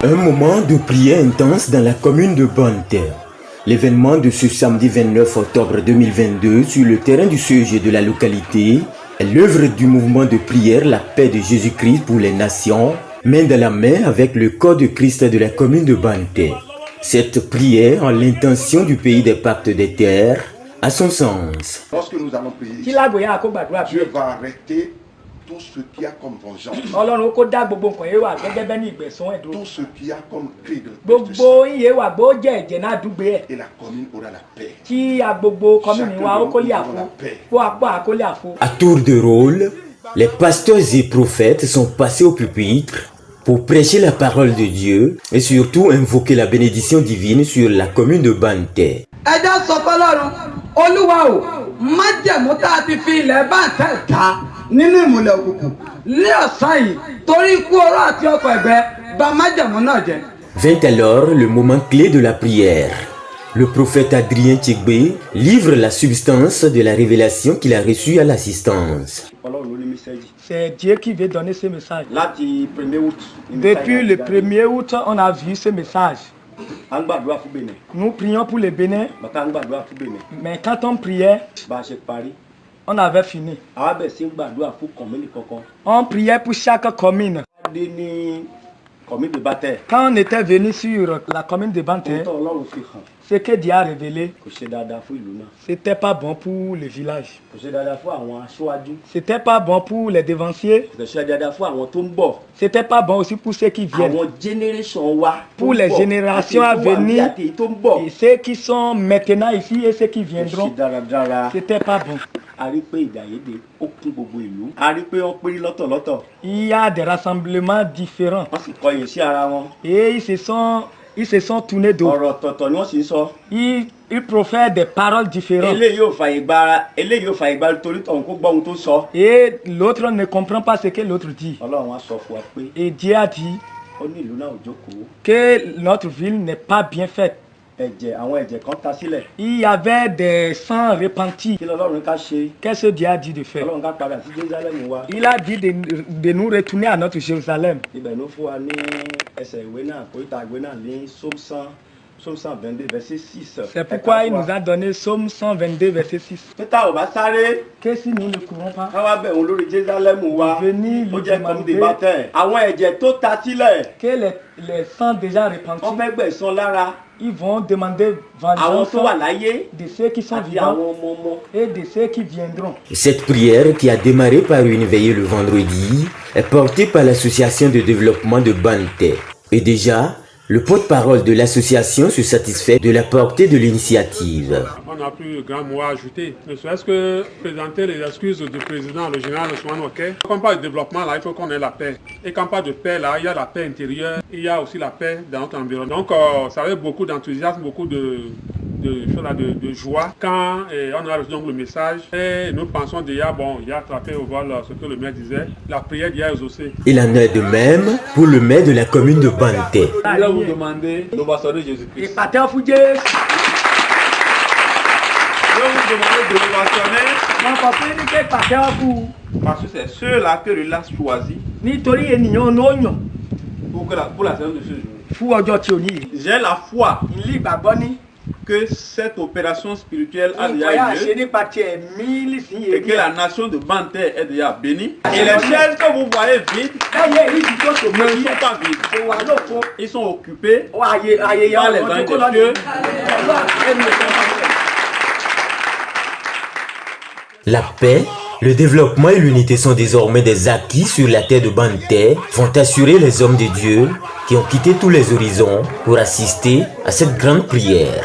Un moment de prière intense dans la commune de Bonne-Terre. L'événement de ce samedi 29 octobre 2022 sur le terrain du CEG de la localité est l'œuvre du mouvement de prière La Paix de Jésus-Christ pour les nations, main dans la main avec le corps de Christ de la commune de Bonne-Terre. Cette prière en l'intention du pays des pactes des terres a son sens. Lorsque nous allons prier, Dieu va arrêter tout ce qui a comme vengeance, tout ce qui a comme cri de et la commune aura la paix. À tour de rôle, les pasteurs et prophètes sont passés au pupitre pour prêcher la parole de Dieu et surtout invoquer la bénédiction divine sur la commune de Bonne-Terre. Vint alors le moment clé de la prière. Le prophète Adrien Tchegbe livre la substance de la révélation qu'il a reçue à l'assistance. C'est Dieu qui veut donner ce message. Depuis le 1er août, on a vu ce message. Nous prions pour le Bénin, mais quand on priait, on avait fini. On priait pour chaque commune. Quand on était venu sur la commune de Bonne-Terre, ce que Dieu a révélé, c'était pas bon pour le village. C'était pas bon pour les dévanciers. C'était pas bon aussi pour ceux qui viennent. Pour les générations à venir. Et ceux qui sont maintenant ici et ceux qui viendront. C'était pas bon. Il y a des rassemblements différents. Et ils se sont tournés dos. Ils profèrent des paroles différentes. Et l'autre ne comprend pas ce que l'autre dit. Et Dieu a dit que notre ville n'est pas bien faite. Il y avait des sangs repentis. Qu'est-ce que Dieu a dit de faire? Il a dit de nous retourner à notre Jérusalem. Psaume 122, verset 6. C'est pourquoi il nous a donné Psaume 122, verset 6. Que si nous ne courons pas, venir lui demander que les sangs déjà repentis, ils vont demander vengeance de ceux qui sont vivants et de ceux qui viendront. Cette prière, qui a démarré par une veillée le vendredi, est portée par l'association de développement de Bonne-Terre. Et déjà, le porte-parole de l'association se satisfait de la portée de l'initiative. On n'a plus de grands mots à ajouter. Ne serait-ce que présenter les excuses du président, le général Ousmane Oké. Quand on parle de développement, là, il faut qu'on ait la paix. Et quand on parle de paix, là, il y a la paix intérieure, il y a aussi la paix dans notre environnement. Donc, ça avait beaucoup d'enthousiasme, beaucoup de joie quand on a reçu donc le message. Et nous pensons déjà, il y a attrapé au vol ce que le maire disait. La prière d'hier est exaucée. Il en est de même pour le maire de la commune de Bonne-Terre. Je vais vous demander l'ovation de Jésus-Christ. De l'ovationner parce que c'est ceux-là que l'État a choisi pour la saison de ce jour. J'ai la foi que cette opération spirituelle a déjà eu lieu et que la nation de Bonne-Terre est déjà bénie. Et les chaises que vous voyez vides ne sont pas vides. Ils sont occupés par les anges de Dieu. La paix, le développement et l'unité sont désormais des acquis sur la terre de Bonne-Terre, vont assurer les hommes de Dieu qui ont quitté tous les horizons pour assister à cette grande prière.